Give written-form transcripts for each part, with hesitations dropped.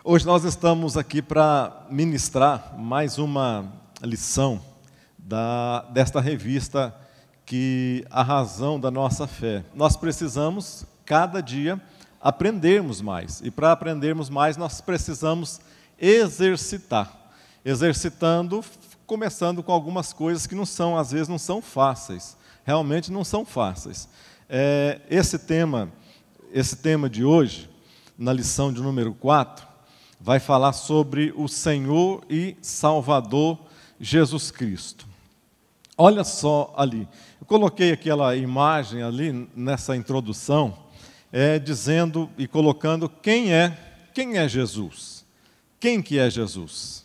Hoje nós estamos aqui para ministrar mais uma lição desta revista que a razão da nossa fé. Nós precisamos, cada dia, aprendermos mais. E para aprendermos mais, nós precisamos exercitar. Exercitando, começando com algumas coisas que às vezes não são fáceis. Realmente não são fáceis. Esse tema de hoje, na lição de número 4, vai falar sobre o Senhor e Salvador Jesus Cristo. Olha só ali, eu coloquei aquela imagem ali nessa introdução, dizendo e colocando quem é Jesus. Quem que é Jesus?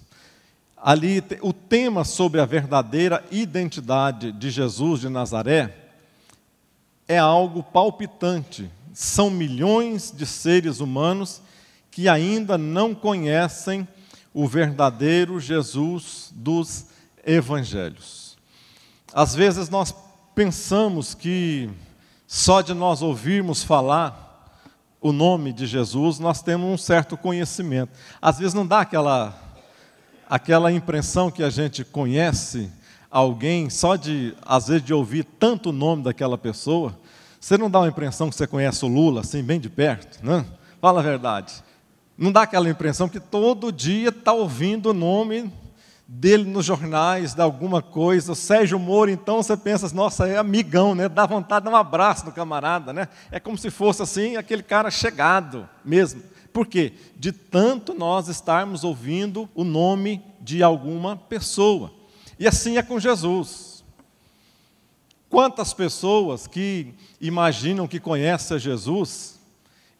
Ali o tema sobre a verdadeira identidade de Jesus de Nazaré é algo palpitante. São milhões de seres humanos que ainda não conhecem o verdadeiro Jesus dos evangelhos. Às vezes nós pensamos que só de nós ouvirmos falar o nome de Jesus, nós temos um certo conhecimento. Às vezes não dá aquela impressão que a gente conhece alguém só às vezes de ouvir tanto o nome daquela pessoa. Você não dá uma impressão que você conhece o Lula, assim, bem de perto, né? Fala a verdade. Não dá aquela impressão que todo dia está ouvindo o nome dele nos jornais, de alguma coisa. O Sérgio Moro, então, você pensa, nossa, é amigão, né? Dá vontade de dar um abraço no camarada, né? É como se fosse, assim, aquele cara chegado mesmo. Por quê? De tanto nós estarmos ouvindo o nome de alguma pessoa. E assim é com Jesus. Quantas pessoas que imaginam que conhecem a Jesus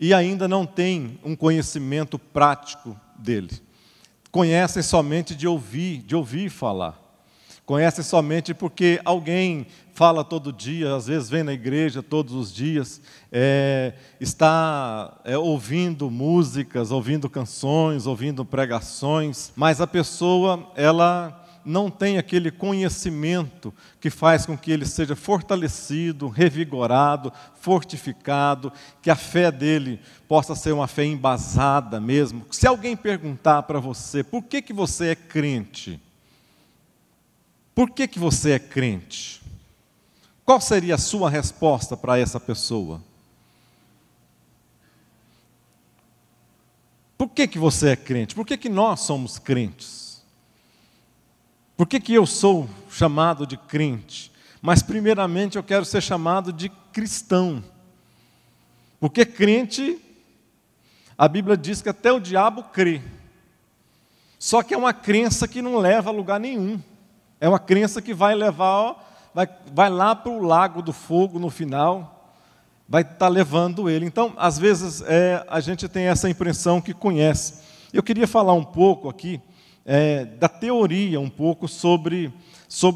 e ainda não têm um conhecimento prático dele. Conhecem somente de ouvir falar. Conhecem somente porque alguém fala todo dia, às vezes vem na igreja todos os dias, está ouvindo músicas, ouvindo canções, ouvindo pregações, mas a pessoa, ela não tem aquele conhecimento que faz com que ele seja fortalecido, revigorado, fortificado, que a fé dele possa ser uma fé embasada mesmo. Se alguém perguntar para você, por que você é crente? Por que você é crente? Qual seria a sua resposta para essa pessoa? Por que você é crente? Por que nós somos crentes? Por que eu sou chamado de crente? Mas, primeiramente, eu quero ser chamado de cristão. Porque crente, a Bíblia diz que até o diabo crê. Só que é uma crença que não leva a lugar nenhum. É uma crença que vai levar, vai lá para o lago do fogo no final, vai estar levando ele. Então, às vezes, a gente tem essa impressão que conhece. Eu queria falar um pouco aqui, da teoria um pouco sobre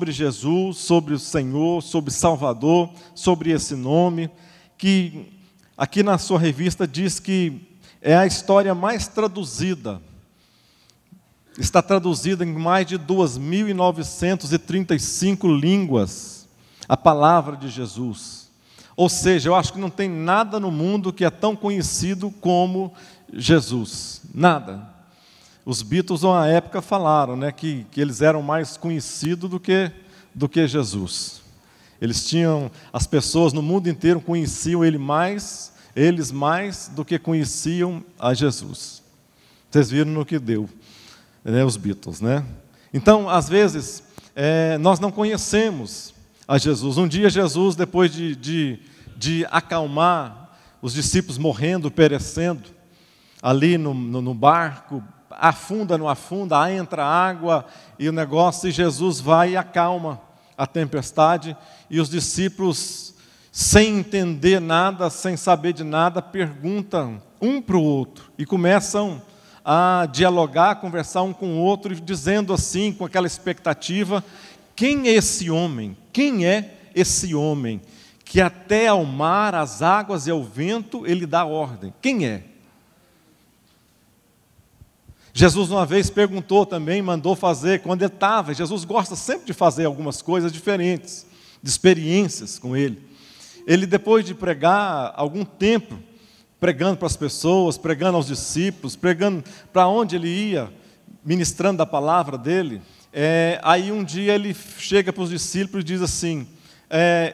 Jesus, sobre o Senhor, sobre Salvador, sobre esse nome, que aqui na sua revista diz que é a história mais traduzida. Está traduzida em mais de 2.935 línguas, a palavra de Jesus. Ou seja, eu acho que não tem nada no mundo que é tão conhecido como Jesus. Nada. Os Beatles, uma época, falaram, né, que eles eram mais conhecidos do que Jesus. As pessoas no mundo inteiro conheciam eles mais do que conheciam a Jesus. Vocês viram no que deu, né, os Beatles, né? Então, às vezes, nós não conhecemos a Jesus. Um dia Jesus, depois de acalmar os discípulos morrendo, perecendo, ali no barco, afunda, não afunda, entra água e o negócio, e Jesus vai e acalma a tempestade, e os discípulos, sem entender nada, sem saber de nada, perguntam um para o outro, e começam a dialogar, a conversar um com o outro, dizendo assim, com aquela expectativa, quem é esse homem? Quem é esse homem que até ao mar, às águas e ao vento, ele dá ordem? Quem é? Jesus uma vez perguntou também, mandou fazer, quando ele estava, Jesus gosta sempre de fazer algumas coisas diferentes, de experiências com ele. Ele, depois de pregar algum tempo, pregando para as pessoas, pregando aos discípulos, pregando para onde ele ia, ministrando a palavra dele. Aí um dia ele chega para os discípulos e diz assim: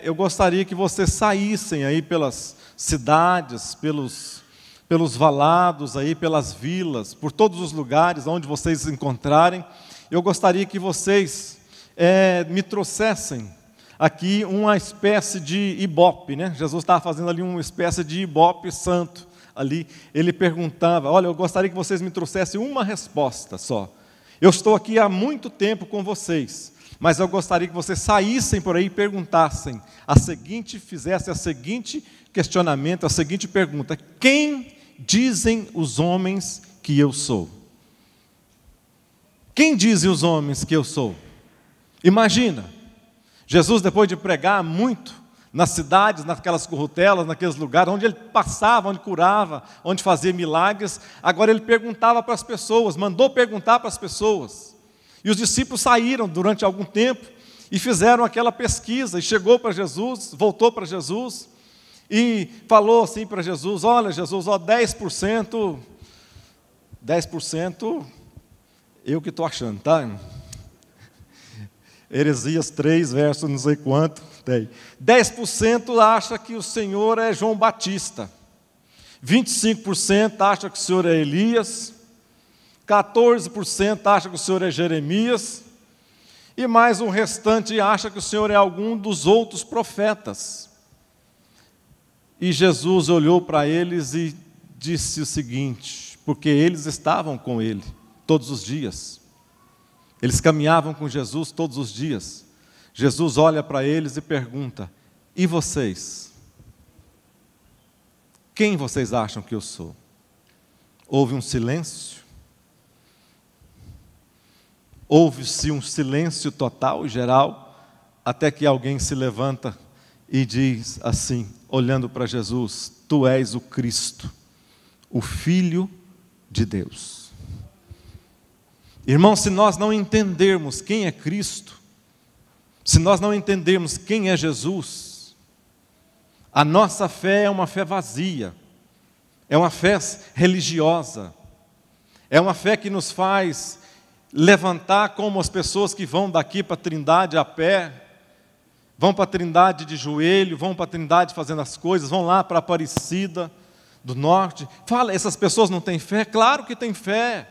eu gostaria que vocês saíssem aí pelas cidades, pelos valados, aí, pelas vilas, por todos os lugares onde vocês se encontrarem. Eu gostaria que vocês me trouxessem aqui uma espécie de ibope, né? Jesus estava fazendo ali uma espécie de ibope santo. Ali ele perguntava: olha, eu gostaria que vocês me trouxessem uma resposta só. Eu estou aqui há muito tempo com vocês, mas eu gostaria que vocês saíssem por aí e perguntassem fizessem a seguinte questionamento, a seguinte pergunta: quem dizem os homens que eu sou? Quem dizem os homens que eu sou? Imagina, Jesus, depois de pregar muito nas cidades, naquelas currutelas, naqueles lugares onde ele passava, onde curava, onde fazia milagres, agora ele perguntava para as pessoas, mandou perguntar para as pessoas. E os discípulos saíram durante algum tempo e fizeram aquela pesquisa, e chegou para Jesus, voltou para Jesus, e falou assim para Jesus: olha, Jesus, 10%, eu que estou achando, tá? Heresias 3, verso não sei quanto, tem. 10% acha que o Senhor é João Batista, 25% acha que o Senhor é Elias, 14% acha que o Senhor é Jeremias, e mais um restante acha que o Senhor é algum dos outros profetas. E Jesus olhou para eles e disse o seguinte, porque eles estavam com ele todos os dias. Eles caminhavam com Jesus todos os dias. Jesus olha para eles e pergunta: e vocês? Quem vocês acham que eu sou? Houve um silêncio. Houve-se um silêncio total e geral, até que alguém se levanta e diz assim, olhando para Jesus: tu és o Cristo, o Filho de Deus. Irmão, se nós não entendermos quem é Cristo, se nós não entendermos quem é Jesus, a nossa fé é uma fé vazia, é uma fé religiosa, é uma fé que nos faz levantar como as pessoas que vão daqui para a Trindade a pé, vão para a Trindade de joelho, vão para a Trindade fazendo as coisas, vão lá para a Aparecida do Norte. Fala, essas pessoas não têm fé? Claro que têm fé.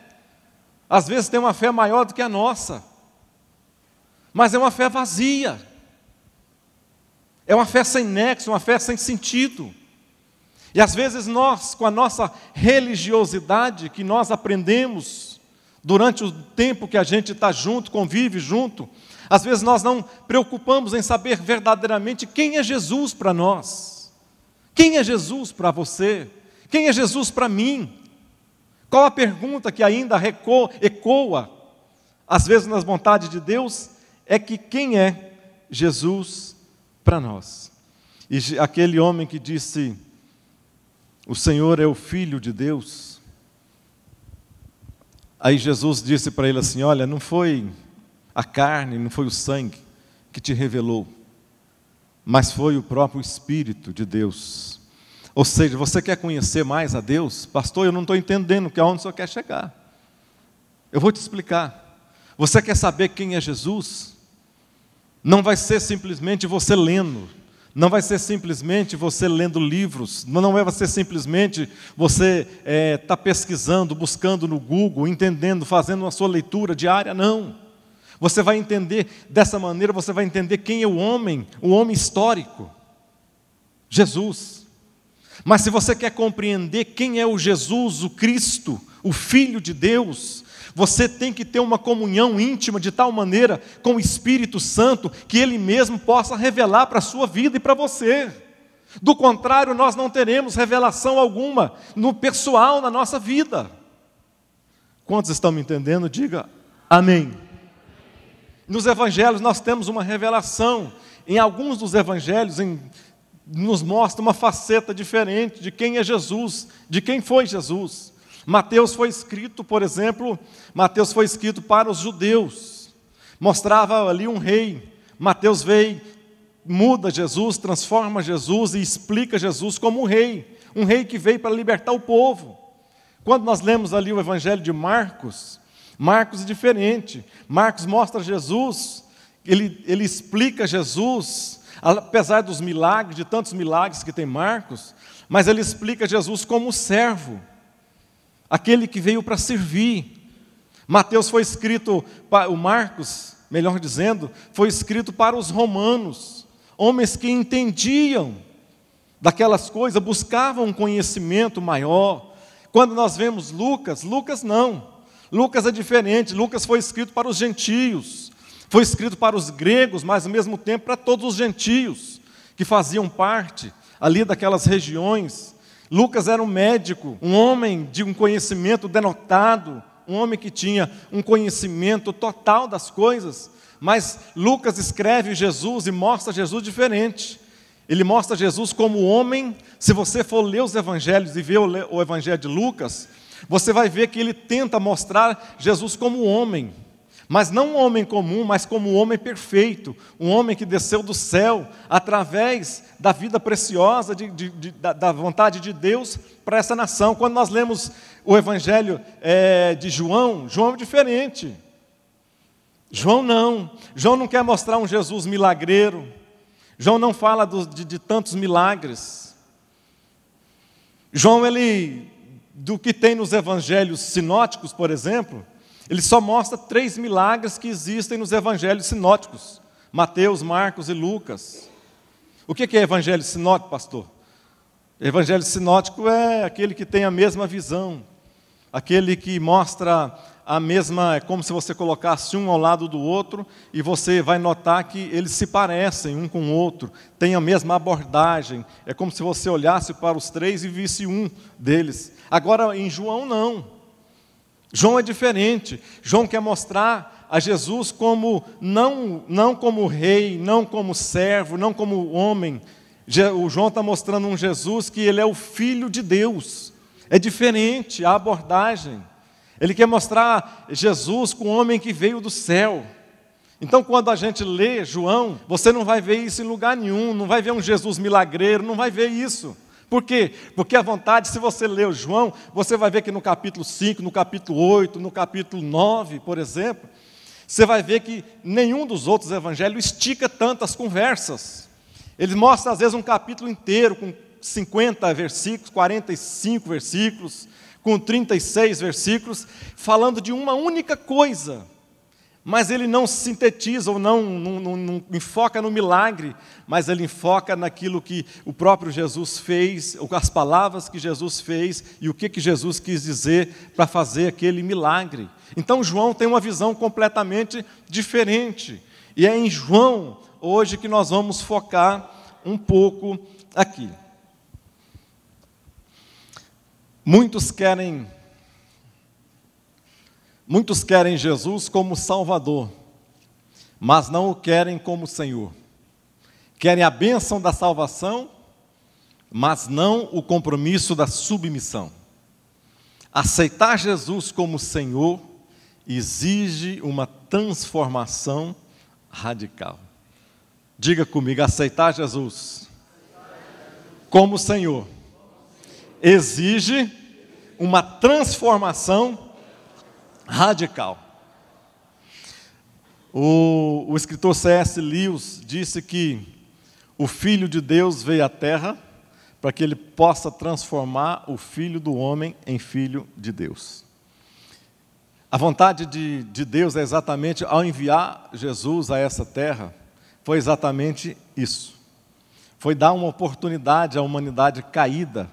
Às vezes tem uma fé maior do que a nossa, mas é uma fé vazia, é uma fé sem nexo, uma fé sem sentido. E às vezes nós, com a nossa religiosidade que nós aprendemos durante o tempo que a gente está junto, convive junto, às vezes nós não preocupamos em saber verdadeiramente quem é Jesus para nós, quem é Jesus para você, quem é Jesus para mim. Qual a pergunta que ainda ecoa, às vezes nas vontades de Deus, é que quem é Jesus para nós? E aquele homem que disse, o Senhor é o Filho de Deus, aí Jesus disse para ele assim: olha, não foi a carne, não foi o sangue que te revelou, mas foi o próprio Espírito de Deus. Ou seja, você quer conhecer mais a Deus? Pastor, eu não estou entendendo aonde o senhor quer chegar. Eu vou te explicar. Você quer saber quem é Jesus? Não vai ser simplesmente você lendo, não vai ser simplesmente você lendo livros, não vai ser simplesmente você tá pesquisando, buscando no Google, entendendo, fazendo a sua leitura diária, não. Você vai entender, dessa maneira você vai entender quem é o homem histórico, Jesus. Mas se você quer compreender quem é o Jesus, o Cristo, o Filho de Deus, você tem que ter uma comunhão íntima de tal maneira com o Espírito Santo que Ele mesmo possa revelar para a sua vida e para você. Do contrário, nós não teremos revelação alguma no pessoal, na nossa vida. Quantos estão me entendendo? Diga amém. Nos evangelhos nós temos uma revelação. Em alguns dos evangelhos, nos mostra uma faceta diferente de quem é Jesus, de quem foi Jesus. Mateus foi escrito, por exemplo, Mateus foi escrito para os judeus, mostrava ali um rei. Mateus veio, muda Jesus, transforma Jesus e explica Jesus como um rei. um rei que veio para libertar o povo. Quando nós lemos ali o Evangelho de Marcos, Marcos é diferente. Marcos mostra Jesus, ele explica Jesus, apesar dos milagres, de tantos milagres que tem Marcos, mas ele explica Jesus como servo, aquele que veio para servir. Mateus foi escrito, o Marcos, melhor dizendo, foi escrito para os romanos, homens que entendiam daquelas coisas, buscavam um conhecimento maior. Quando nós vemos Lucas, Lucas não. Lucas é diferente. Lucas foi escrito para os gentios, foi escrito para os gregos, mas ao mesmo tempo para todos os gentios que faziam parte ali daquelas regiões. Lucas era um médico, um homem de um conhecimento denotado, um homem que tinha um conhecimento total das coisas, mas Lucas escreve Jesus e mostra Jesus diferente. Ele mostra Jesus como homem. Se você for ler os evangelhos e ver o evangelho de Lucas, você vai ver que ele tenta mostrar Jesus como homem, mas não um homem comum, mas como um homem perfeito, um homem que desceu do céu através da vida preciosa da vontade de Deus para essa nação. Quando nós lemos o evangelho de João, João é diferente. João não quer mostrar um Jesus milagreiro. João não fala de tantos milagres. João, do que tem nos evangelhos sinóticos, por exemplo, ele só mostra 3 milagres que existem nos evangelhos sinóticos: Mateus, Marcos e Lucas. O que é evangelho sinótico, pastor? Evangelho sinótico é aquele que tem a mesma visão, aquele que mostra a mesma, é como se você colocasse um ao lado do outro e você vai notar que eles se parecem um com o outro, têm a mesma abordagem. É como se você olhasse para os 3 e visse um deles. Agora, em João, não. João é diferente. João quer mostrar a Jesus como, não como rei, não como servo, não como homem. O João está mostrando um Jesus que ele é o Filho de Deus. É diferente a abordagem. Ele quer mostrar Jesus com o homem que veio do céu. Então, quando a gente lê João, você não vai ver isso em lugar nenhum, não vai ver um Jesus milagreiro, não vai ver isso. Por quê? Porque a vontade, se você ler o João, você vai ver que no capítulo 5, no capítulo 8, no capítulo 9, por exemplo, você vai ver que nenhum dos outros evangelhos estica tantas conversas. Ele mostra, às vezes, um capítulo inteiro, com 50 versículos, 45 versículos, com 36 versículos, falando de uma única coisa, mas ele não sintetiza ou não enfoca no milagre, mas ele enfoca naquilo que o próprio Jesus fez, as palavras que Jesus fez e o que Jesus quis dizer para fazer aquele milagre. Então João tem uma visão completamente diferente, e é em João hoje que nós vamos focar um pouco aqui. Muitos querem Jesus como Salvador, mas não o querem como Senhor. Querem a bênção da salvação, mas não o compromisso da submissão. Aceitar Jesus como Senhor exige uma transformação radical. Diga comigo: aceitar Jesus como Senhor exige uma transformação radical. O escritor C.S. Lewis disse que o Filho de Deus veio à Terra para que ele possa transformar o Filho do homem em Filho de Deus. A vontade de Deus é exatamente, ao enviar Jesus a essa terra, foi exatamente isso. Foi dar uma oportunidade à humanidade caída,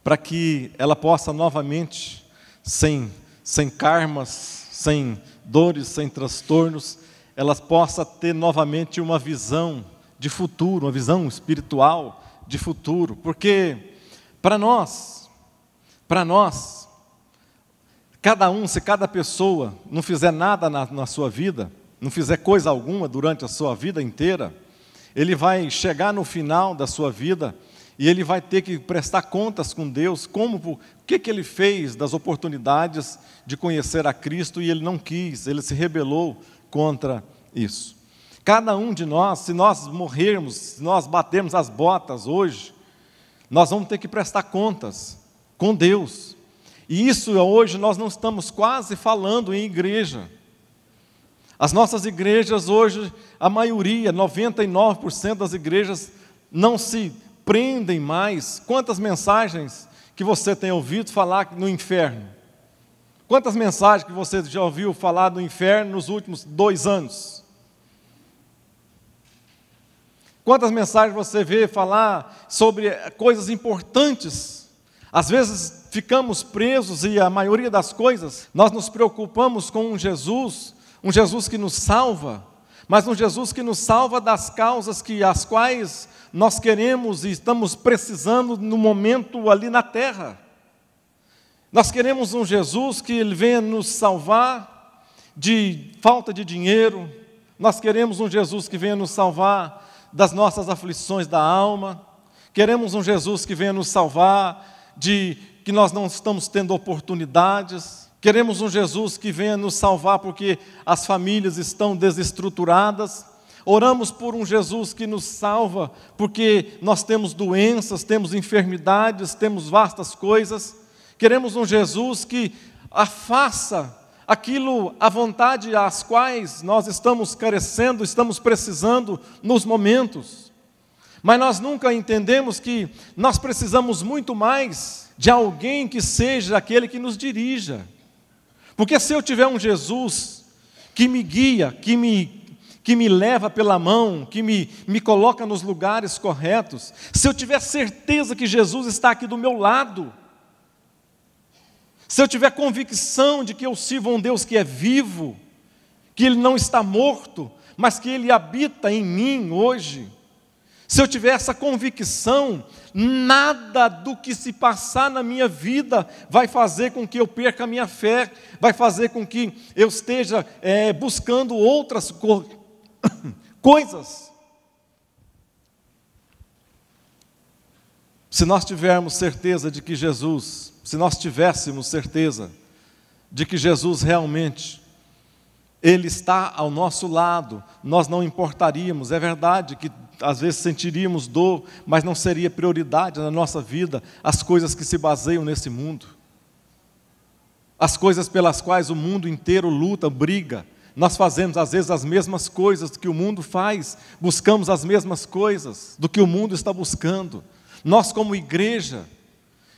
para que ela possa novamente, sem karmas, sem dores, sem transtornos, ela possa ter novamente uma visão de futuro, uma visão espiritual de futuro. Porque para nós, se cada pessoa não fizer nada na sua vida, não fizer coisa alguma durante a sua vida inteira, ele vai chegar no final da sua vida e ele vai ter que prestar contas com Deus, o que ele fez das oportunidades de conhecer a Cristo, e ele não quis, ele se rebelou contra isso. Cada um de nós, se nós morrermos, se nós batermos as botas hoje, nós vamos ter que prestar contas com Deus. E isso hoje nós não estamos quase falando em igreja. As nossas igrejas hoje, a maioria, 99% das igrejas não se prendem mais. Quantas mensagens que você tem ouvido falar no inferno? Quantas mensagens que você já ouviu falar do inferno nos últimos 2 anos? Quantas mensagens você vê falar sobre coisas importantes? Às vezes ficamos presos e a maioria das coisas, nós nos preocupamos com um Jesus que nos salva, mas um Jesus que nos salva das causas as quais nós queremos e estamos precisando no momento ali na terra. Nós queremos um Jesus que Ele venha nos salvar de falta de dinheiro, nós queremos um Jesus que venha nos salvar das nossas aflições da alma, queremos um Jesus que venha nos salvar de que nós não estamos tendo oportunidades, queremos um Jesus que venha nos salvar porque as famílias estão desestruturadas, oramos por um Jesus que nos salva porque nós temos doenças, temos enfermidades, temos vastas coisas, queremos um Jesus que faça aquilo, a vontade às quais nós estamos carecendo, estamos precisando nos momentos. Mas nós nunca entendemos que nós precisamos muito mais de alguém que seja aquele que nos dirija. Porque se eu tiver um Jesus que me guia, que me leva pela mão, que me coloca nos lugares corretos, se eu tiver certeza que Jesus está aqui do meu lado, se eu tiver convicção de que eu sirvo a um Deus que é vivo, que Ele não está morto, mas que Ele habita em mim hoje, se eu tiver essa convicção, nada do que se passar na minha vida vai fazer com que eu perca a minha fé, vai fazer com que eu esteja buscando outras coisas. Se nós tivéssemos certeza de que Jesus realmente Ele está ao nosso lado, nós não importaríamos. É verdade que às vezes sentiríamos dor, mas não seria prioridade na nossa vida as coisas que se baseiam nesse mundo, as coisas pelas quais o mundo inteiro luta, briga. Nós fazemos às vezes as mesmas coisas que o mundo faz, buscamos as mesmas coisas do que o mundo está buscando. Nós, como igreja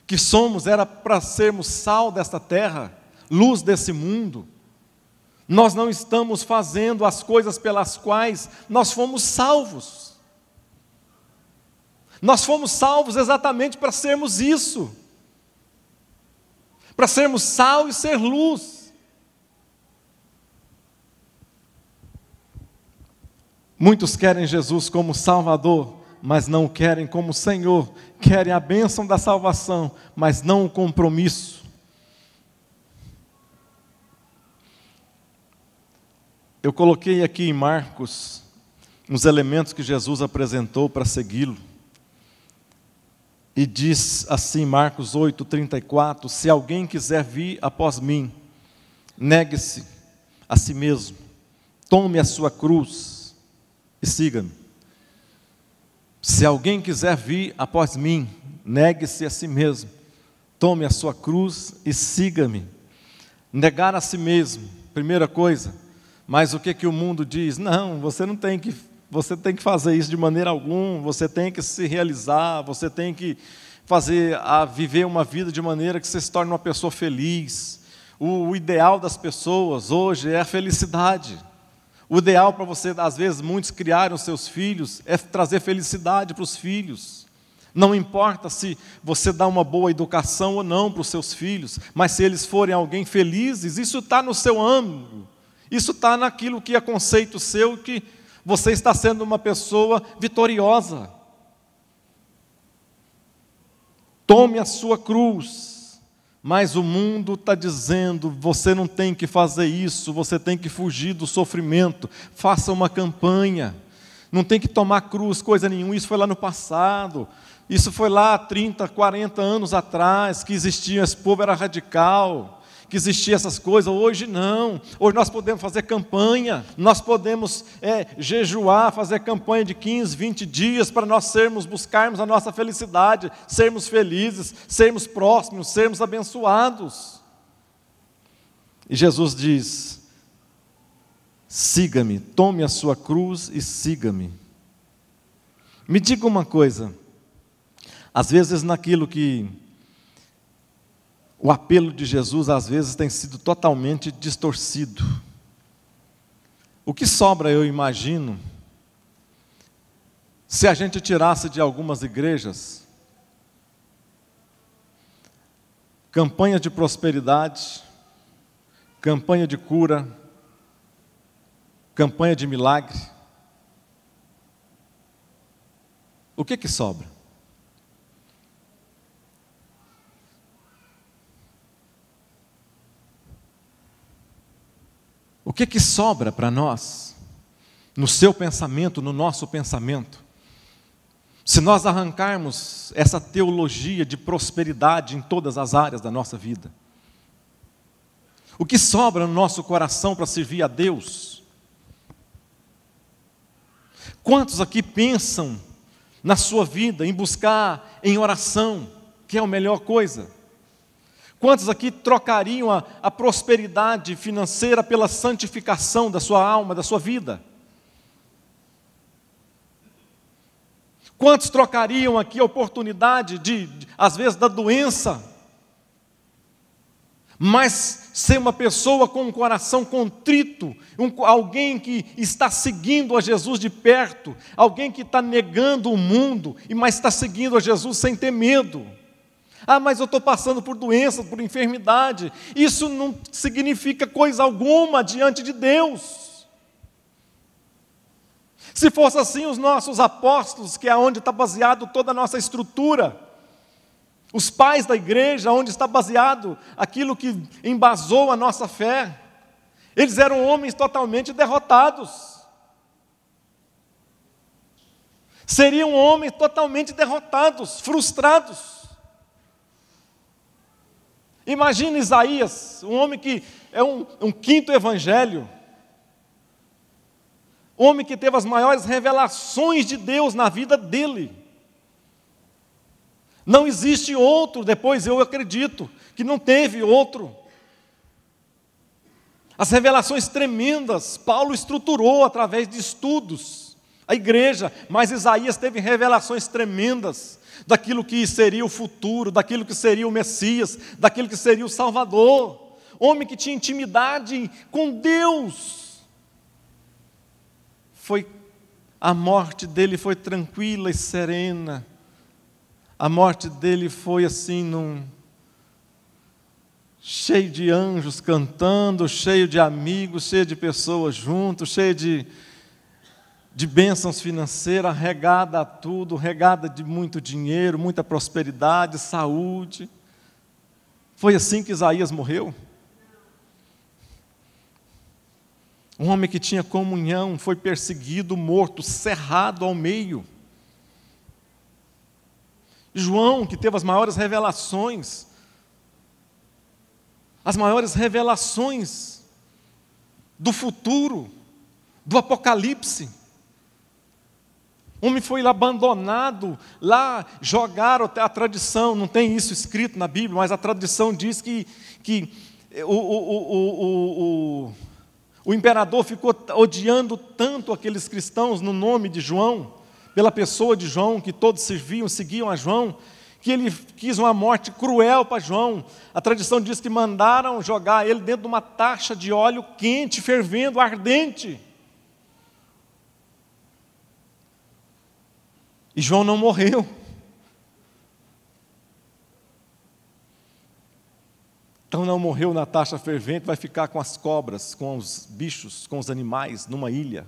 que somos, era para sermos sal desta terra, luz desse mundo. Nós não estamos fazendo as coisas pelas quais nós fomos salvos. Nós fomos salvos exatamente para sermos isso, para sermos sal e ser luz. Muitos querem Jesus como Salvador, mas não o querem como Senhor, querem a bênção da salvação, mas não o compromisso. Eu coloquei aqui em Marcos uns elementos que Jesus apresentou para segui-lo. E diz assim, Marcos 8:34, se alguém quiser vir após mim, negue-se a si mesmo, tome a sua cruz e siga-me. Se alguém quiser vir após mim, negue-se a si mesmo, tome a sua cruz e siga-me. Negar a si mesmo, primeira coisa. Mas o que o mundo diz? Não, você tem que fazer isso de maneira alguma, você tem que se realizar, você tem que viver uma vida de maneira que você se torne uma pessoa feliz. O ideal das pessoas hoje é a felicidade. O ideal para você, às vezes, muitos criaram seus filhos, é trazer felicidade para os filhos. Não importa se você dá uma boa educação ou não para os seus filhos, mas se eles forem alguém felizes, isso está no seu âmbito. Isso está naquilo que é conceito seu, que você está sendo uma pessoa vitoriosa. Tome a sua cruz, mas o mundo está dizendo, você não tem que fazer isso, você tem que fugir do sofrimento, faça uma campanha, não tem que tomar cruz, coisa nenhuma, isso foi lá no passado, isso foi lá 30, 40 anos atrás, que existia, esse povo era radical, que existiam essas coisas. Hoje não. Hoje nós podemos fazer campanha, nós podemos jejuar, fazer campanha de 15, 20 dias para nós buscarmos a nossa felicidade, sermos felizes, sermos próximos, sermos abençoados. E Jesus diz: siga-me, tome a sua cruz e siga-me. Me diga uma coisa, às vezes naquilo que o apelo de Jesus às vezes tem sido totalmente distorcido. O que sobra, eu imagino, se a gente tirasse de algumas igrejas campanha de prosperidade, campanha de cura, campanha de milagre. O que sobra? O que sobra para nós, no seu pensamento, no nosso pensamento, se nós arrancarmos essa teologia de prosperidade em todas as áreas da nossa vida? O que sobra no nosso coração para servir a Deus? Quantos aqui pensam na sua vida em buscar em oração, que é a melhor coisa? Quantos aqui trocariam a prosperidade financeira pela santificação da sua alma, da sua vida? Quantos trocariam aqui a oportunidade às vezes, da doença, mas ser uma pessoa com um coração contrito, alguém que está seguindo a Jesus de perto, alguém que está negando o mundo, mas está seguindo a Jesus sem ter medo? Ah, mas eu estou passando por doença, por enfermidade. Isso não significa coisa alguma diante de Deus. Se fosse assim, os nossos apóstolos, que é onde está baseado toda a nossa estrutura, os pais da igreja, onde está baseado aquilo que embasou a nossa fé, eles eram homens totalmente derrotados. Seriam homens totalmente derrotados, frustrados. Imagina Isaías, um homem que é um quinto evangelho, um homem que teve as maiores revelações de Deus na vida dele. Não existe outro, depois eu acredito, que não teve outro. As revelações tremendas, Paulo estruturou através de estudos a igreja, mas Isaías teve revelações tremendas daquilo que seria o futuro, daquilo que seria o Messias, daquilo que seria o Salvador. Homem que tinha intimidade com Deus. A morte dele foi tranquila e serena. A morte dele foi assim, cheio de anjos cantando, cheio de amigos, cheio de pessoas juntos, cheio de bênçãos financeiras, regada a tudo, regada de muito dinheiro, muita prosperidade, saúde. Foi assim que Isaías morreu? Um homem que tinha comunhão, foi perseguido, morto, cerrado ao meio. João, que teve as maiores revelações do futuro, do Apocalipse. O homem foi lá abandonado, lá jogaram, a tradição, não tem isso escrito na Bíblia, mas a tradição diz que o imperador ficou odiando tanto aqueles cristãos no nome de João, pela pessoa de João, que todos seguiam a João, que ele quis uma morte cruel para João. A tradição diz que mandaram jogar ele dentro de uma taça de óleo quente, fervendo, ardente. E João não morreu. Então não morreu na taça fervente, vai ficar com as cobras, com os bichos, com os animais, numa ilha.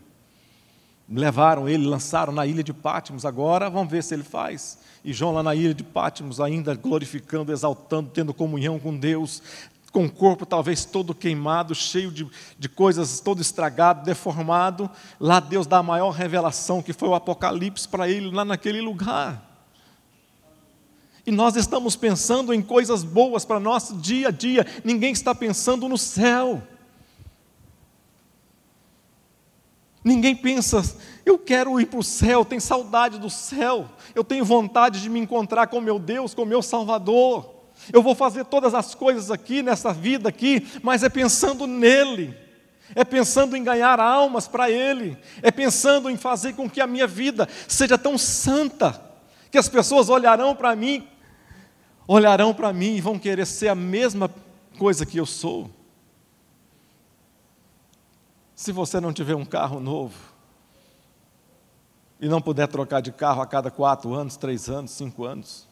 Levaram ele, lançaram na ilha de Patmos, agora vamos ver se ele faz. E João lá na ilha de Patmos, ainda glorificando, exaltando, tendo comunhão com Deus, com o corpo talvez todo queimado, cheio de coisas, todo estragado, deformado. Lá Deus dá a maior revelação, que foi o Apocalipse para ele, lá naquele lugar. E nós estamos pensando em coisas boas para nosso dia a dia. Ninguém está pensando no céu. Ninguém pensa, eu quero ir para o céu, tenho saudade do céu. Eu tenho vontade de me encontrar com meu Deus, com meu Salvador. Eu vou fazer todas as coisas aqui, nessa vida aqui, mas é pensando nele. É pensando em ganhar almas para Ele. É pensando em fazer com que a minha vida seja tão santa, que as pessoas olharão para mim e vão querer ser a mesma coisa que eu sou. Se você não tiver um carro novo, e não puder trocar de carro a cada 4 anos, 3 anos, 5 anos,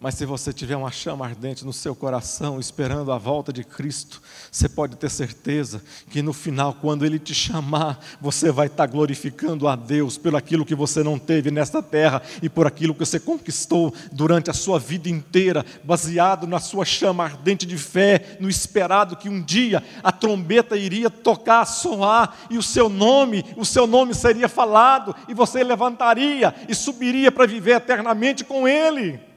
mas se você tiver uma chama ardente no seu coração, esperando a volta de Cristo, você pode ter certeza que no final, quando Ele te chamar, você vai estar glorificando a Deus por aquilo que você não teve nesta terra e por aquilo que você conquistou durante a sua vida inteira, baseado na sua chama ardente de fé, no esperado que um dia a trombeta iria tocar, soar, e o seu nome seria falado, e você levantaria e subiria para viver eternamente com Ele.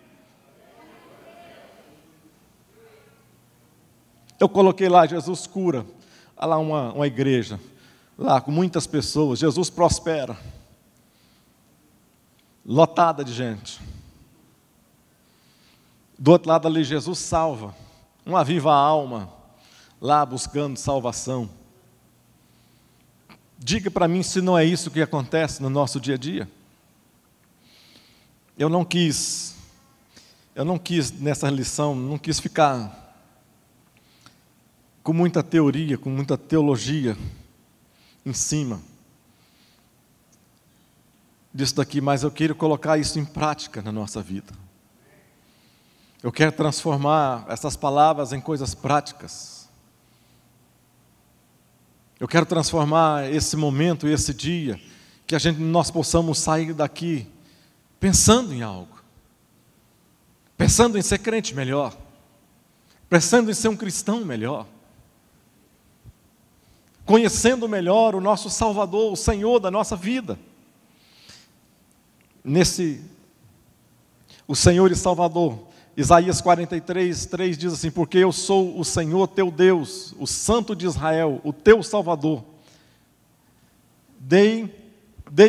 Eu coloquei lá, Jesus cura, lá uma igreja, lá com muitas pessoas, Jesus prospera, lotada de gente. Do outro lado ali, Jesus salva, uma viva alma, lá buscando salvação. Diga para mim se não é isso que acontece no nosso dia a dia. Eu não quis nessa lição, não quis ficar com muita teoria, com muita teologia em cima disso daqui, mas eu quero colocar isso em prática na nossa vida. Eu quero transformar essas palavras em coisas práticas. Eu quero transformar esse momento, esse dia, que nós possamos sair daqui pensando em algo, pensando em ser crente melhor, pensando em ser um cristão melhor, conhecendo melhor o nosso Salvador, o Senhor da nossa vida. O Senhor e Salvador, Isaías 43:3 diz assim: porque eu sou o Senhor teu Deus, o Santo de Israel, o teu Salvador. Dei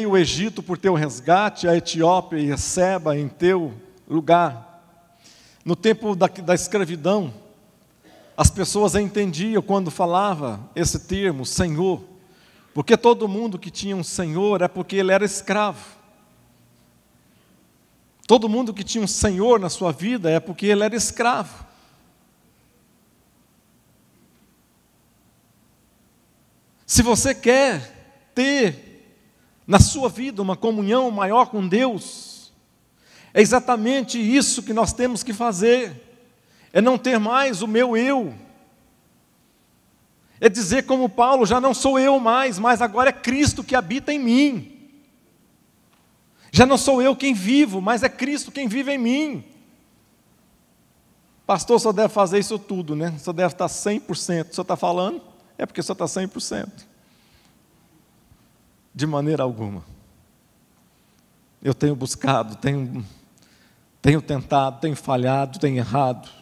o Egito por teu resgate, a Etiópia e a Seba em teu lugar. No tempo da escravidão, as pessoas entendiam quando falava esse termo, Senhor, porque todo mundo que tinha um Senhor é porque ele era escravo. Todo mundo que tinha um Senhor na sua vida é porque ele era escravo. Se você quer ter na sua vida uma comunhão maior com Deus, é exatamente isso que nós temos que fazer. É não ter mais o meu eu. É dizer como Paulo, já não sou eu mais, mas agora é Cristo que habita em mim. Já não sou eu quem vivo, mas é Cristo quem vive em mim. Pastor, só deve fazer isso tudo, né? Só deve estar 100%. O senhor está falando? É porque só está 100%. De maneira alguma. Eu tenho buscado, tenho tentado, tenho falhado, tenho errado.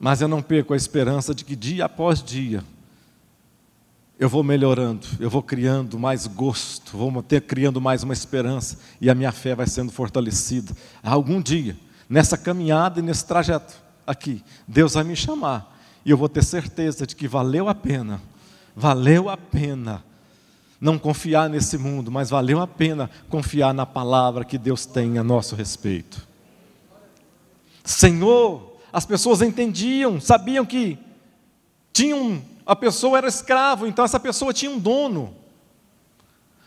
Mas eu não perco a esperança de que dia após dia eu vou melhorando, eu vou criando mais gosto, criando mais uma esperança e a minha fé vai sendo fortalecida. Algum dia, nessa caminhada e nesse trajeto aqui, Deus vai me chamar e eu vou ter certeza de que valeu a pena não confiar nesse mundo, mas valeu a pena confiar na palavra que Deus tem a nosso respeito. Senhor, as pessoas entendiam, sabiam que a pessoa era escravo, então essa pessoa tinha um dono.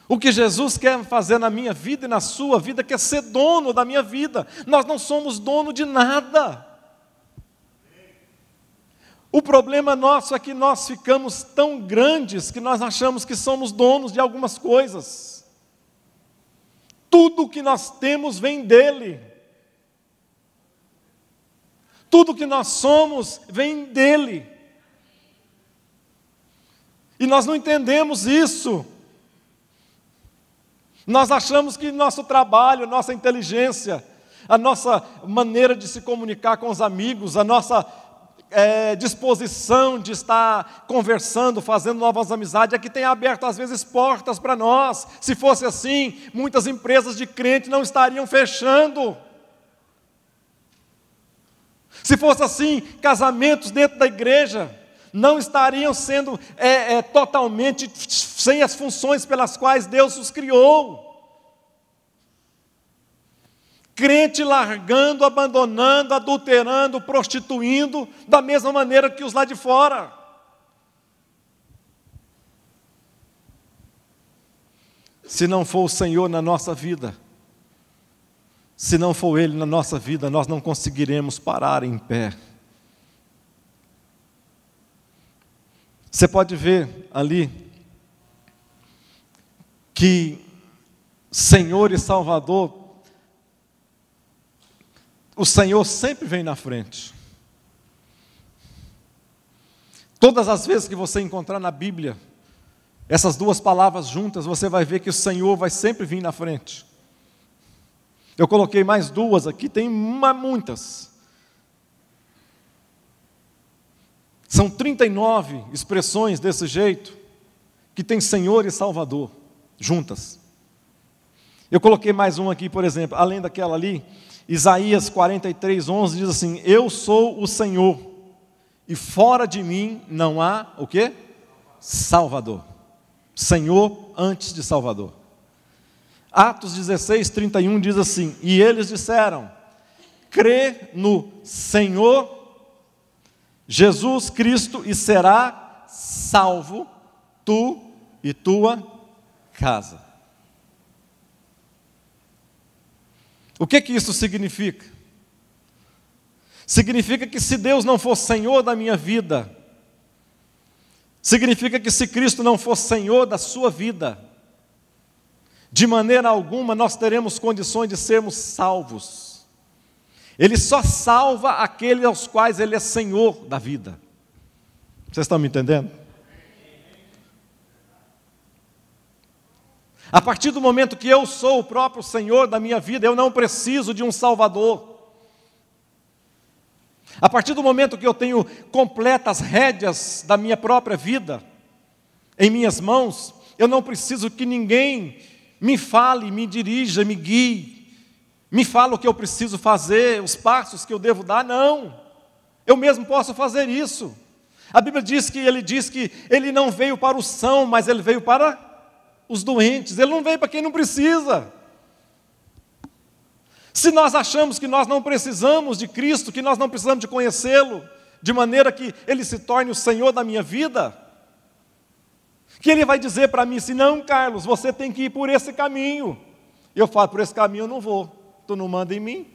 O que Jesus quer fazer na minha vida e na sua vida, quer ser dono da minha vida. Nós não somos dono de nada. O problema nosso é que nós ficamos tão grandes que nós achamos que somos donos de algumas coisas. Tudo que nós temos vem dele. Tudo que nós somos vem dele. E nós não entendemos isso. Nós achamos que nosso trabalho, nossa inteligência, a nossa maneira de se comunicar com os amigos, a nossa disposição de estar conversando, fazendo novas amizades, é que tem aberto às vezes portas para nós. Se fosse assim, muitas empresas de crente não estariam fechando. Se fosse assim, casamentos dentro da igreja não estariam sendo totalmente sem as funções pelas quais Deus os criou. Crente largando, abandonando, adulterando, prostituindo, da mesma maneira que os lá de fora. Se não for o Senhor na nossa vida, se não for Ele na nossa vida, nós não conseguiremos parar em pé. Você pode ver ali que Senhor e Salvador, o Senhor sempre vem na frente. Todas as vezes que você encontrar na Bíblia essas duas palavras juntas, você vai ver que o Senhor vai sempre vir na frente. Eu coloquei mais duas aqui, tem muitas. São 39 expressões desse jeito, que tem Senhor e Salvador juntas. Eu coloquei mais uma aqui, por exemplo, além daquela ali, Isaías 43:11 diz assim: eu sou o Senhor, e fora de mim não há o quê? Salvador. Senhor antes de Salvador. Atos 16:31 diz assim: e eles disseram: crê no Senhor Jesus Cristo e será salvo tu e tua casa. O que isso significa? Significa que se Deus não for Senhor da minha vida, significa que se Cristo não for Senhor da sua vida, de maneira alguma nós teremos condições de sermos salvos. Ele só salva aqueles aos quais Ele é Senhor da vida. Vocês estão me entendendo? A partir do momento que eu sou o próprio Senhor da minha vida, eu não preciso de um Salvador. A partir do momento que eu tenho completas rédeas da minha própria vida em minhas mãos, eu não preciso que ninguém me fale, me dirija, me guie, me fale o que eu preciso fazer, os passos que eu devo dar. Não, eu mesmo posso fazer isso. A Bíblia diz que ele não veio para os sãos, mas ele veio para os doentes. Ele não veio para quem não precisa. Se nós achamos que nós não precisamos de Cristo, que nós não precisamos de conhecê-lo, de maneira que Ele se torne o Senhor da minha vida, que Ele vai dizer para mim assim: não, Carlos, você tem que ir por esse caminho. Eu falo: por esse caminho eu não vou, tu não manda em mim.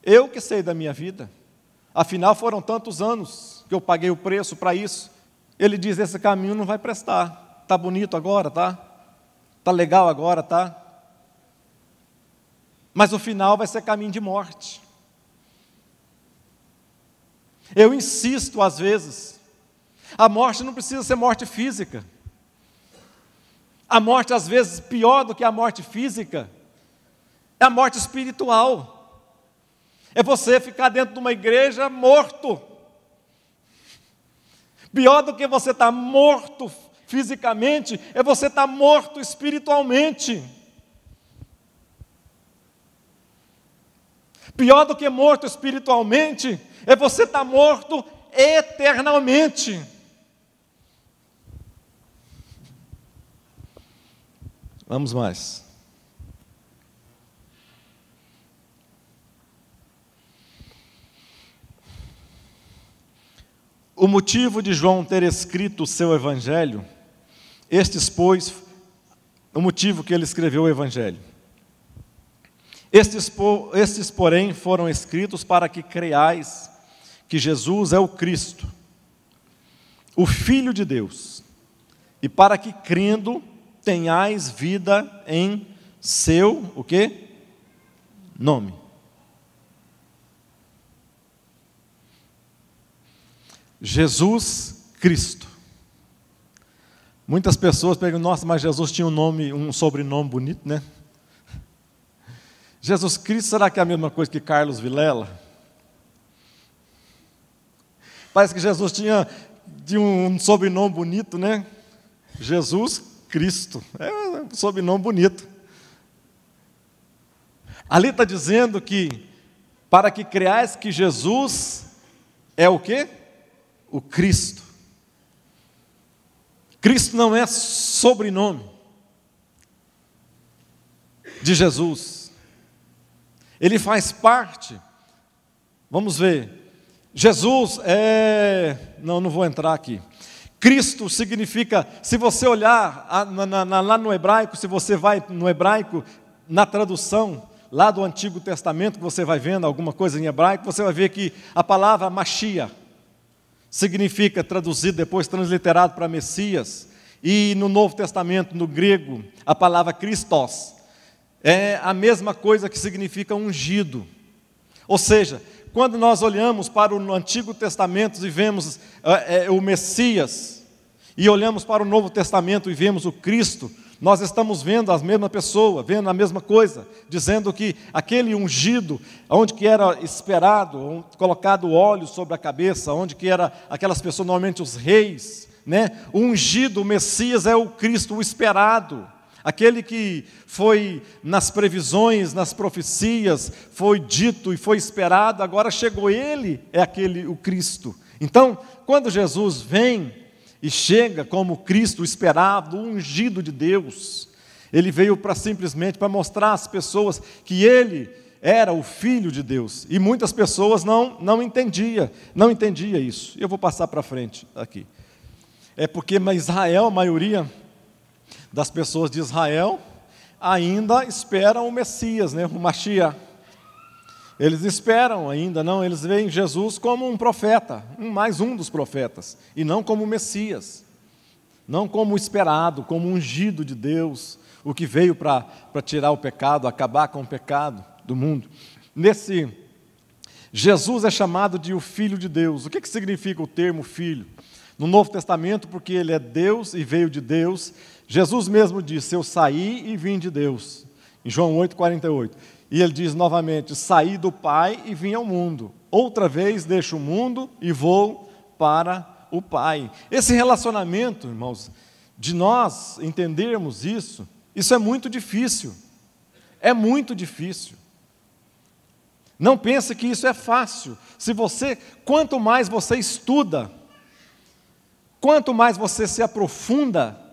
Eu que sei da minha vida, afinal foram tantos anos que eu paguei o preço para isso. Ele diz: esse caminho não vai prestar. Está bonito agora, tá? Está legal agora, tá? Mas o final vai ser caminho de morte. Eu insisto às vezes, a morte não precisa ser morte física. A morte às vezes pior do que a morte física é a morte espiritual. É você ficar dentro de uma igreja morto. Pior do que você estar morto fisicamente, é você estar morto espiritualmente. Pior do que morto espiritualmente, é você estar morto eternamente. Vamos mais. O motivo de João ter escrito o seu evangelho, o motivo que ele escreveu o evangelho. Estes, porém, foram escritos para que creiais que Jesus é o Cristo, o Filho de Deus, e para que, crendo, tenhais vida em seu, o quê? Nome. Jesus Cristo. Muitas pessoas perguntam, nossa, mas Jesus tinha um sobrenome bonito, né? Jesus Cristo, será que é a mesma coisa que Carlos Vilela? Parece que Jesus tinha um sobrenome bonito, né? Jesus Cristo, é um sobrenome bonito. Ali está dizendo que, para que creais que Jesus é o quê? O Cristo. Cristo não é sobrenome de Jesus. Ele faz parte. Vamos ver. Jesus é... Não vou entrar aqui. Cristo significa, se você olhar lá no hebraico, se você vai no hebraico, na tradução, lá do Antigo Testamento, que você vai vendo alguma coisa em hebraico, você vai ver que a palavra Mashiach significa, traduzido depois, transliterado para Messias, e no Novo Testamento, no grego, a palavra Christos, é a mesma coisa que significa ungido. Ou seja, quando nós olhamos para o Antigo Testamento e vemos o Messias, e olhamos para o Novo Testamento e vemos o Cristo, nós estamos vendo a mesma pessoa, vendo a mesma coisa, dizendo que aquele ungido, onde que era esperado, colocado óleo sobre a cabeça, onde que era aquelas pessoas, normalmente os reis, né? O ungido, o Messias é o Cristo, o esperado, aquele que foi nas previsões, nas profecias, foi dito e foi esperado, agora chegou ele, é o Cristo. Então, quando Jesus vem e chega como Cristo esperado, o ungido de Deus, ele veio simplesmente para mostrar às pessoas que ele era o Filho de Deus, e muitas pessoas não entendiam isso. Eu vou passar para frente aqui. É porque Israel, a maioria das pessoas de Israel ainda esperam o Messias, né? O Mashiach. Eles esperam ainda, eles veem Jesus como um profeta, mais um dos profetas, e não como o Messias, não como o esperado, como ungido de Deus, o que veio para tirar o pecado, acabar com o pecado do mundo. Jesus é chamado de o Filho de Deus. O que significa o termo Filho? No Novo Testamento, porque ele é Deus e veio de Deus, Jesus mesmo disse, eu saí e vim de Deus, em João 8,48. E ele diz novamente, saí do Pai e vim ao mundo. Outra vez deixo o mundo e vou para o Pai. Esse relacionamento, irmãos, de nós entendermos isso é muito difícil. É muito difícil. Não pense que isso é fácil. Quanto mais você estuda, quanto mais você se aprofunda,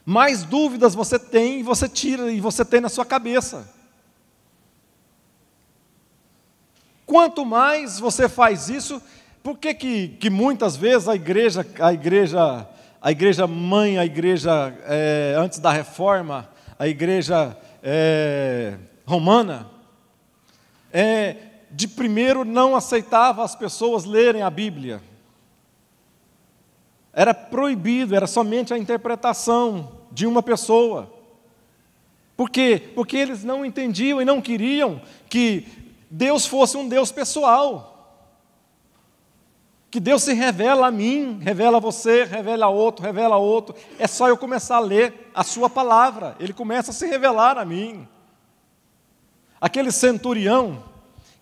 mais dúvidas você tem e você tira e você tem na sua cabeça. Quanto mais você faz isso, por que muitas vezes a igreja mãe, antes da reforma, a igreja romana, de primeiro não aceitava as pessoas lerem a Bíblia. Era proibido, era somente a interpretação de uma pessoa. Por quê? Porque eles não entendiam e não queriam que Deus fosse um Deus pessoal. Que Deus se revela a mim, revela a você, revela a outro. É só eu começar a ler a sua palavra, ele começa a se revelar a mim. Aquele centurião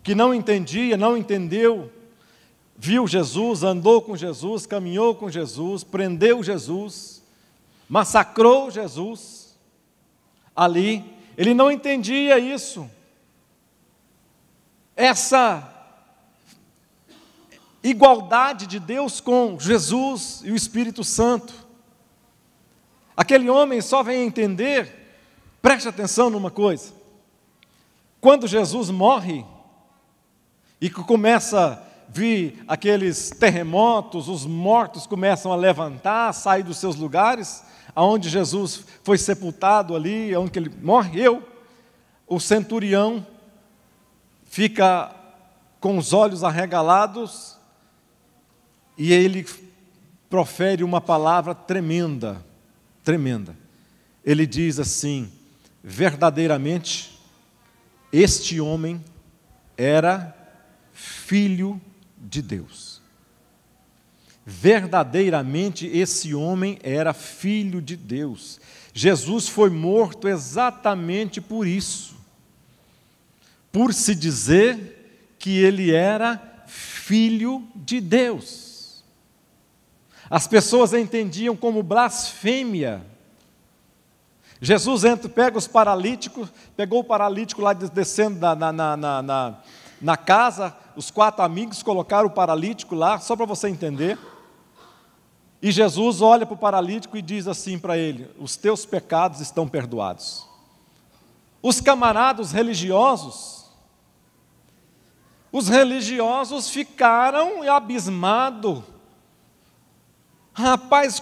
que não entendia, não entendeu, viu Jesus, andou com Jesus, caminhou com Jesus, prendeu Jesus, massacrou Jesus. Ali, ele não entendia isso. Essa igualdade de Deus com Jesus e o Espírito Santo. Aquele homem só vem entender, preste atenção numa coisa. Quando Jesus morre, e que começa vi aqueles terremotos, os mortos começam a levantar, sair dos seus lugares, aonde Jesus foi sepultado ali, onde ele morreu, o centurião fica com os olhos arregalados e ele profere uma palavra tremenda, tremenda. Ele diz assim: verdadeiramente, este homem era Filho de Deus. verdadeiramente esse homem era filho de Deus. Jesus foi morto exatamente por isso, por se dizer que ele era filho de Deus. As pessoas entendiam como blasfêmia. Jesus pega os paralíticos, pegou o paralítico lá descendo na casa, os 4 amigos colocaram o paralítico lá, só para você entender. E Jesus olha para o paralítico e diz assim para ele: os teus pecados estão perdoados. Os camaradas religiosos, ficaram abismados. Rapaz,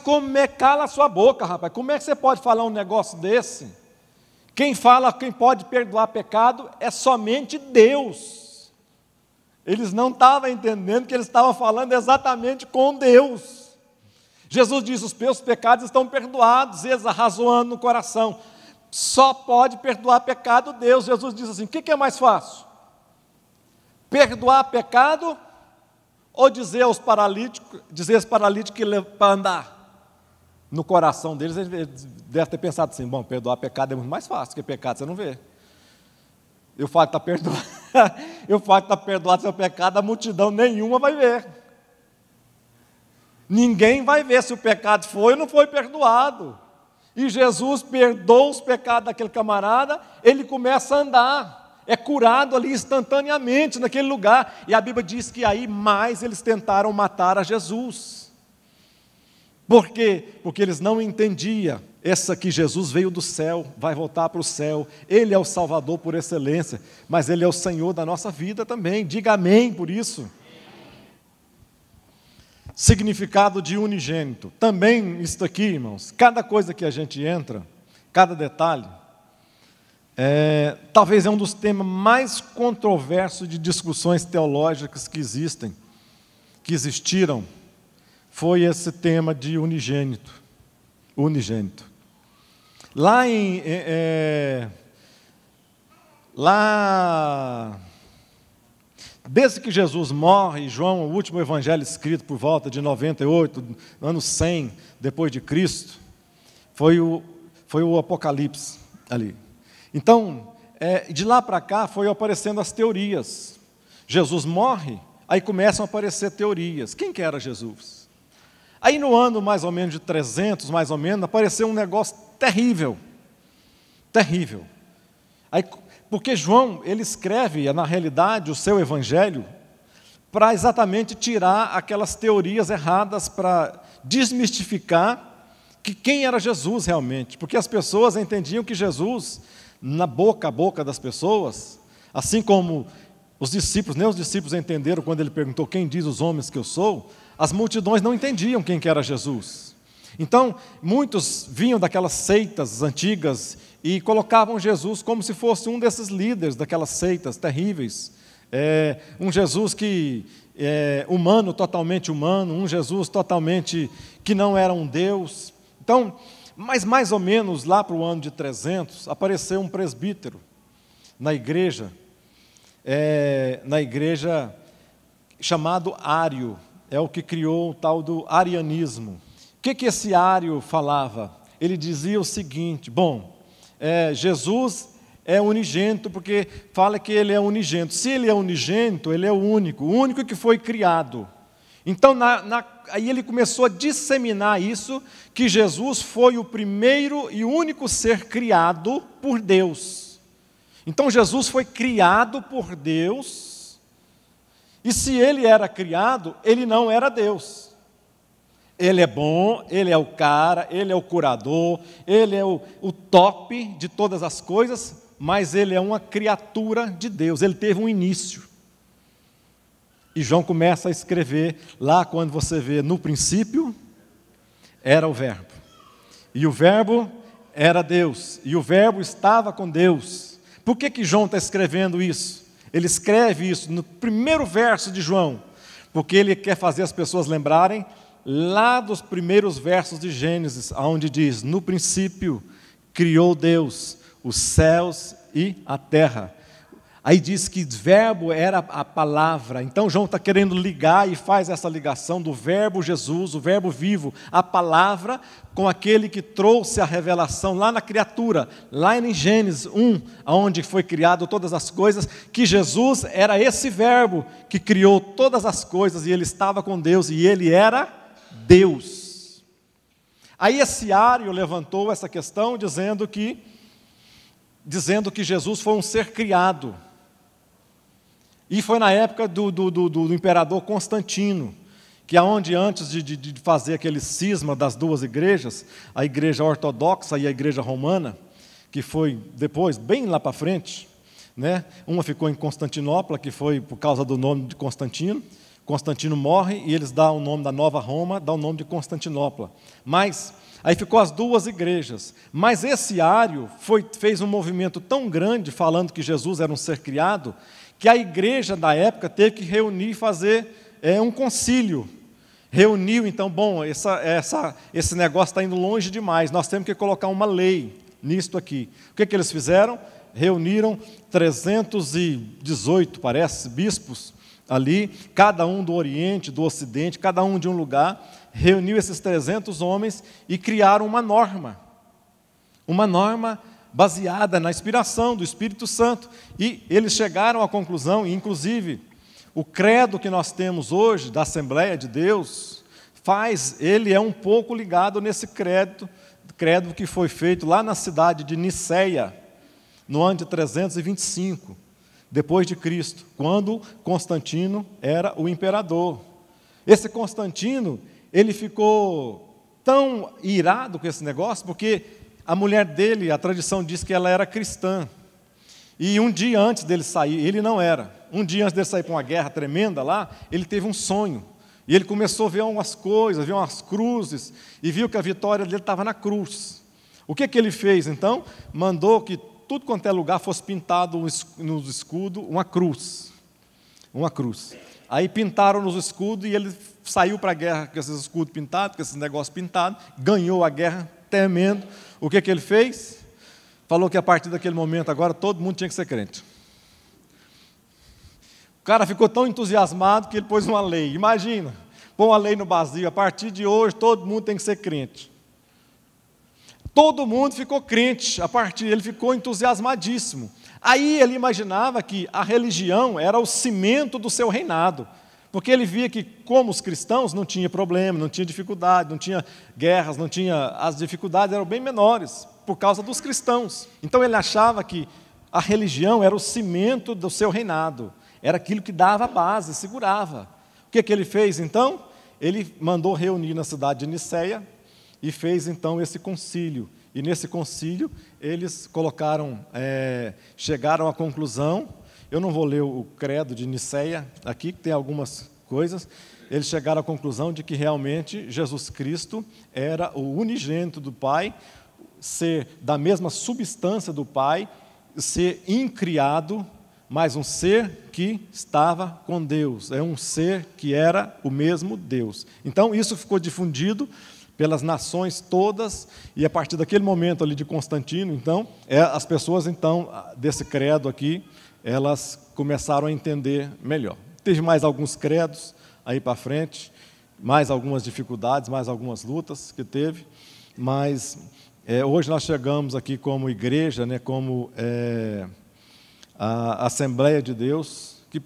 cala a sua boca, rapaz. Como é que você pode falar um negócio desse? Quem pode perdoar pecado é somente Deus. Eles não estavam entendendo que eles estavam falando exatamente com Deus. Jesus diz: os teus pecados estão perdoados, eles arrazoando no coração. Só pode perdoar pecado Deus. Jesus diz assim: o que é mais fácil? Perdoar pecado ou dizer aos paralíticos que para andar? No coração deles, eles devem ter pensado assim: bom, perdoar pecado é muito mais fácil, porque pecado você não vê. Eu falo que está perdoado seu pecado, a multidão nenhuma vai ver. Ninguém vai ver se o pecado foi ou não foi perdoado. E Jesus perdoa os pecados daquele camarada, ele começa a andar, é curado ali instantaneamente naquele lugar. E a Bíblia diz que aí mais eles tentaram matar a Jesus. Por quê? Porque eles não entendiam que Jesus veio do céu, vai voltar para o céu, Ele é o Salvador por excelência, mas Ele é o Senhor da nossa vida também. Diga amém por isso. Significado de unigênito. Também isso aqui, irmãos, cada coisa que a gente entra, cada detalhe, talvez é um dos temas mais controversos de discussões teológicas que existiram, foi esse tema de unigênito. Desde que Jesus morre, João, o último evangelho escrito por volta de 98, anos 100 depois de Cristo, foi o Apocalipse ali. Então, de lá para cá foi aparecendo as teorias. Jesus morre, aí começam a aparecer teorias. Quem que era Jesus? Aí no ano mais ou menos de 300, mais ou menos, apareceu um negócio terrível. Terrível. Aí, porque João, ele escreve, na realidade, o seu evangelho para exatamente tirar aquelas teorias erradas, para desmistificar que quem era Jesus realmente. Porque as pessoas entendiam que Jesus, na boca a boca das pessoas, assim como os discípulos, nem os discípulos entenderam quando ele perguntou: quem diz os homens que eu sou? As multidões não entendiam quem que era Jesus. Então, muitos vinham daquelas seitas antigas e colocavam Jesus como se fosse um desses líderes daquelas seitas terríveis. Um Jesus que humano, totalmente humano, um Jesus totalmente que não era um Deus. Então, mas mais ou menos lá para o ano de 300, apareceu um presbítero na igreja chamado Ário, é o que criou o tal do arianismo. O que esse Ário falava? Ele dizia o seguinte: Jesus é unigênito, porque fala que ele é unigênito. Se ele é unigênito, ele é o único que foi criado. Então, aí ele começou a disseminar isso, que Jesus foi o primeiro e único ser criado por Deus. Então, Jesus foi criado por Deus, e se ele era criado, ele não era Deus. Ele é bom, ele é o cara, ele é o curador, ele é o top de todas as coisas, mas ele é uma criatura de Deus, ele teve um início. E João começa a escrever lá, quando você vê: no princípio era o Verbo, e o Verbo era Deus, e o Verbo estava com Deus. Por que João está escrevendo isso? Ele escreve isso no primeiro verso de João, porque ele quer fazer as pessoas lembrarem lá dos primeiros versos de Gênesis, onde diz: no princípio criou Deus os céus e a terra. Aí diz que verbo era a palavra. Então João está querendo ligar e faz essa ligação do verbo Jesus, o verbo vivo, a palavra, com aquele que trouxe a revelação lá na criatura, lá em Gênesis 1, onde foi criado todas as coisas, que Jesus era esse verbo que criou todas as coisas, e ele estava com Deus, e ele era Deus. Aí esse Ário levantou essa questão dizendo que Jesus foi um ser criado. E foi na época do imperador Constantino, que aonde antes de fazer aquele cisma das duas igrejas, a igreja ortodoxa e a igreja romana, que foi depois, bem lá para frente, né? Uma ficou em Constantinopla, que foi por causa do nome de Constantino. Constantino morre e eles dão o nome da Nova Roma, dão o nome de Constantinopla. Mas aí ficou as duas igrejas. Mas esse Ário fez um movimento tão grande, falando que Jesus era um ser criado, que a igreja da época teve que reunir e fazer um concílio. Reuniu, então, bom, esse negócio está indo longe demais, nós temos que colocar uma lei nisto aqui. O que eles fizeram? Reuniram 318, parece, bispos ali, cada um do Oriente, do Ocidente, cada um de um lugar, reuniu esses 300 homens e criaram uma norma baseada na inspiração do Espírito Santo, e eles chegaram à conclusão, e inclusive o credo que nós temos hoje da Assembleia de Deus, ele é um pouco ligado nesse credo que foi feito lá na cidade de Niceia, no ano de 325, depois de Cristo, quando Constantino era o imperador. Esse Constantino, ele ficou tão irado com esse negócio, porque a mulher dele, a tradição diz que ela era cristã. E um dia antes dele sair, ele não era. Um dia antes dele sair para uma guerra tremenda lá, ele teve um sonho. E ele começou a ver umas coisas, viu umas cruzes, e viu que a vitória dele estava na cruz. O que ele fez, então? Mandou que tudo quanto é lugar fosse pintado no escudo uma cruz. Uma cruz. Aí pintaram nos escudos e ele saiu para a guerra com esses escudos pintados, com esses negócios pintados, ganhou a guerra temendo. O que ele fez? Falou que a partir daquele momento agora todo mundo tinha que ser crente. O cara ficou tão entusiasmado que ele pôs uma lei. Imagina, pôr uma lei no Brasil, a partir de hoje todo mundo tem que ser crente. Todo mundo ficou crente, ele ficou entusiasmadíssimo. Aí ele imaginava que a religião era o cimento do seu reinado, porque ele via que, como os cristãos, não tinha problema, não tinha dificuldade, não tinha guerras, as dificuldades eram bem menores, por causa dos cristãos. Então ele achava que a religião era o cimento do seu reinado, era aquilo que dava a base, segurava. O que ele fez então? Ele mandou reunir na cidade de Niceia e fez então esse concílio. E nesse concílio eles chegaram à conclusão, eu não vou ler o credo de Niceia aqui, que tem algumas coisas, eles chegaram à conclusão de que realmente Jesus Cristo era o unigênito do Pai, ser da mesma substância do Pai, ser incriado, mas um ser que estava com Deus, é um ser que era o mesmo Deus. Então isso ficou difundido pelas nações todas, e a partir daquele momento ali de Constantino, então, as pessoas então desse credo aqui, elas começaram a entender melhor. Teve mais alguns credos aí para frente, mais algumas dificuldades, mais algumas lutas que teve, mas hoje nós chegamos aqui como igreja, né, como a Assembleia de Deus, que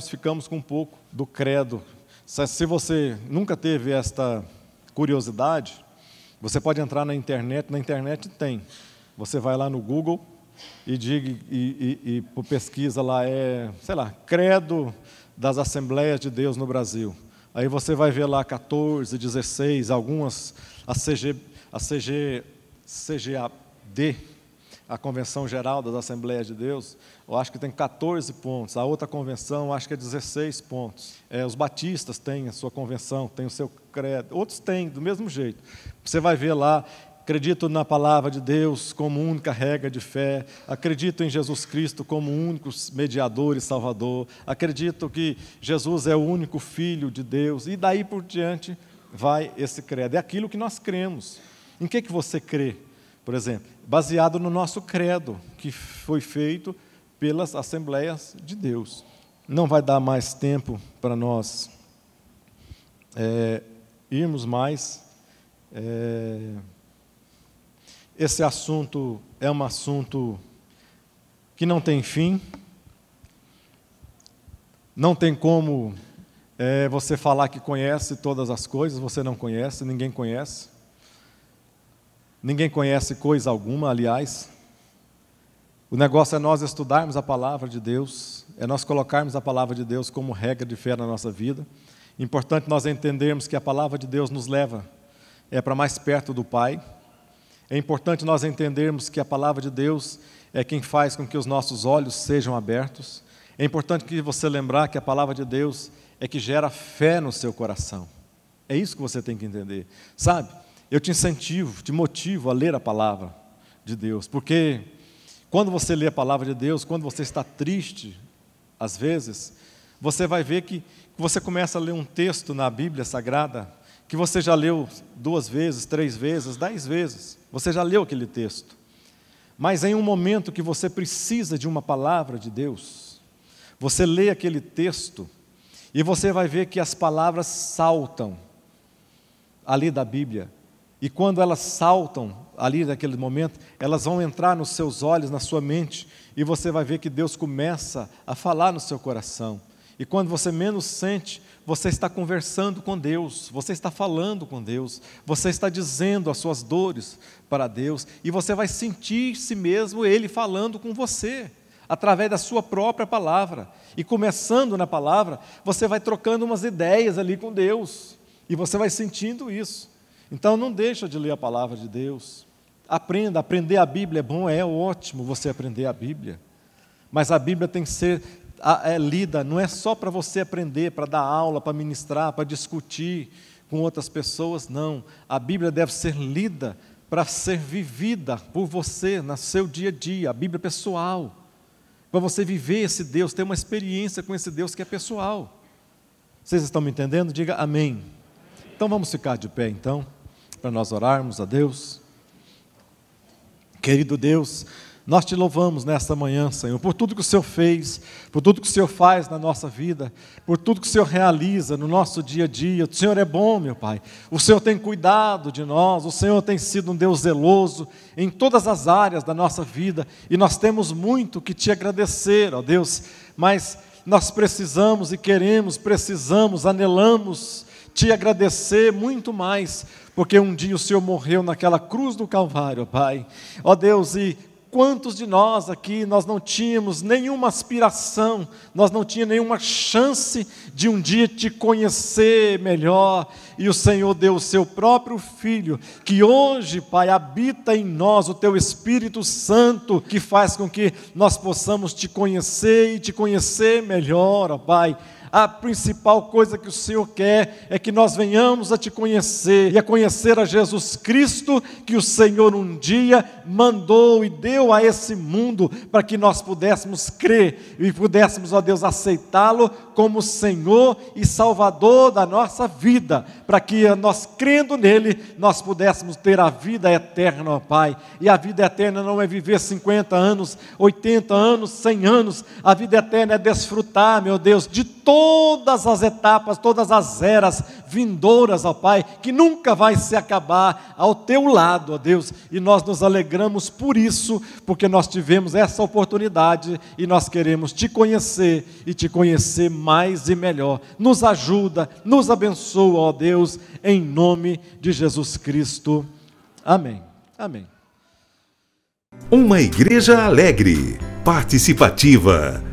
ficamos com um pouco do credo. Se você nunca teve esta curiosidade, você pode entrar na internet tem. Você vai lá no Google e pesquisa lá, credo das Assembleias de Deus no Brasil. Aí você vai ver lá 14, 16, algumas, a CGAD, a Convenção Geral das Assembleias de Deus, eu acho que tem 14 pontos, a outra convenção acho que é 16 pontos. Os batistas têm a sua convenção, têm o seu credo, outros têm, do mesmo jeito. Você vai ver lá, acredito na palavra de Deus como única regra de fé, acredito em Jesus Cristo como único mediador e salvador, acredito que Jesus é o único Filho de Deus, e daí por diante vai esse credo. É aquilo que nós cremos. Em que você crê? Por exemplo, baseado no nosso credo, que foi feito pelas Assembleias de Deus. Não vai dar mais tempo para nós irmos mais. Esse assunto é um assunto que não tem fim. Não tem como você falar que conhece todas as coisas, você não conhece, ninguém conhece. Ninguém conhece coisa alguma, aliás. O negócio é nós estudarmos a palavra de Deus, é nós colocarmos a palavra de Deus como regra de fé na nossa vida. Importante nós entendermos que a palavra de Deus nos leva para mais perto do Pai. É importante nós entendermos que a palavra de Deus é quem faz com que os nossos olhos sejam abertos. É importante que você lembrar que a palavra de Deus é que gera fé no seu coração. É isso que você tem que entender. Sabe, eu te incentivo, te motivo a ler a palavra de Deus, porque quando você lê a palavra de Deus, quando você está triste, às vezes, você vai ver que você começa a ler um texto na Bíblia Sagrada, que você já leu 2 vezes, 3 vezes, 10 vezes. Você já leu aquele texto. Mas em um momento que você precisa de uma palavra de Deus, você lê aquele texto e você vai ver que as palavras saltam ali da Bíblia. E quando elas saltam ali naquele momento, elas vão entrar nos seus olhos, na sua mente, e você vai ver que Deus começa a falar no seu coração. E quando você menos sente, você está conversando com Deus, você está falando com Deus, você está dizendo as suas dores para Deus, e você vai sentir si mesmo Ele falando com você, através da sua própria palavra. E começando na palavra, você vai trocando umas ideias ali com Deus, e você vai sentindo isso. Então não deixa de ler a palavra de Deus. Aprender a Bíblia é bom, é ótimo você aprender a Bíblia. Mas a Bíblia tem que ser lida, não é só para você aprender, para dar aula, para ministrar, para discutir com outras pessoas, não. A Bíblia deve ser lida para ser vivida por você, no seu dia a dia, a Bíblia pessoal. Para você viver esse Deus, ter uma experiência com esse Deus que é pessoal. Vocês estão me entendendo? Diga amém. Então vamos ficar de pé então, para nós orarmos a Deus. Querido Deus, nós te louvamos nesta manhã, Senhor, por tudo que o Senhor fez, por tudo que o Senhor faz na nossa vida, por tudo que o Senhor realiza no nosso dia a dia. O Senhor é bom, meu Pai. O Senhor tem cuidado de nós, o Senhor tem sido um Deus zeloso em todas as áreas da nossa vida, e nós temos muito que te agradecer, ó Deus, mas nós precisamos e queremos, anelamos te agradecer muito mais, porque um dia o Senhor morreu naquela cruz do Calvário, Pai. Ó Deus, e quantos de nós aqui, nós não tínhamos nenhuma aspiração, nós não tínhamos nenhuma chance de um dia te conhecer melhor, e o Senhor deu o seu próprio Filho, que hoje, Pai, habita em nós, o teu Espírito Santo, que faz com que nós possamos te conhecer e te conhecer melhor, ó Pai. A principal coisa que o Senhor quer é que nós venhamos a te conhecer e a conhecer a Jesus Cristo, que o Senhor um dia mandou e deu a esse mundo para que nós pudéssemos crer e pudéssemos, ó Deus, aceitá-lo como Senhor e Salvador da nossa vida, para que nós, crendo nele, nós pudéssemos ter a vida eterna, ó Pai. E a vida eterna não é viver 50 anos, 80 anos, 100 anos. A vida eterna é desfrutar, meu Deus, de todas as etapas, todas as eras vindouras, ó Pai, que nunca vai se acabar ao teu lado, ó Deus, e nós nos alegramos por isso, porque nós tivemos essa oportunidade e nós queremos te conhecer e te conhecer mais e melhor. Nos ajuda, nos abençoa, ó Deus, em nome de Jesus Cristo. Amém. Amém. Uma igreja alegre, participativa.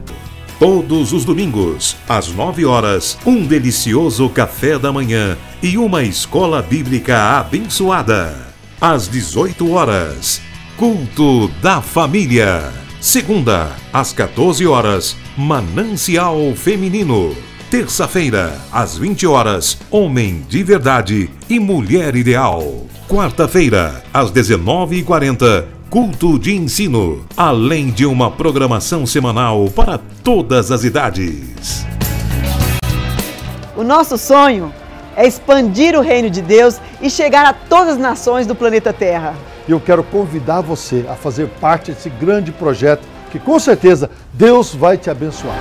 Todos os domingos, às 9 horas, um delicioso café da manhã e uma escola bíblica abençoada. Às 18 horas, culto da família. Segunda, às 14 horas, Manancial Feminino. Terça-feira, às 20 horas, Homem de Verdade e Mulher Ideal. Quarta-feira, às 19h40, culto de ensino, além de uma programação semanal para todas as idades. O nosso sonho é expandir o reino de Deus e chegar a todas as nações do planeta Terra. E eu quero convidar você a fazer parte desse grande projeto que com certeza Deus vai te abençoar.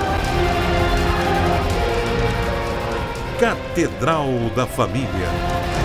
Catedral da Família.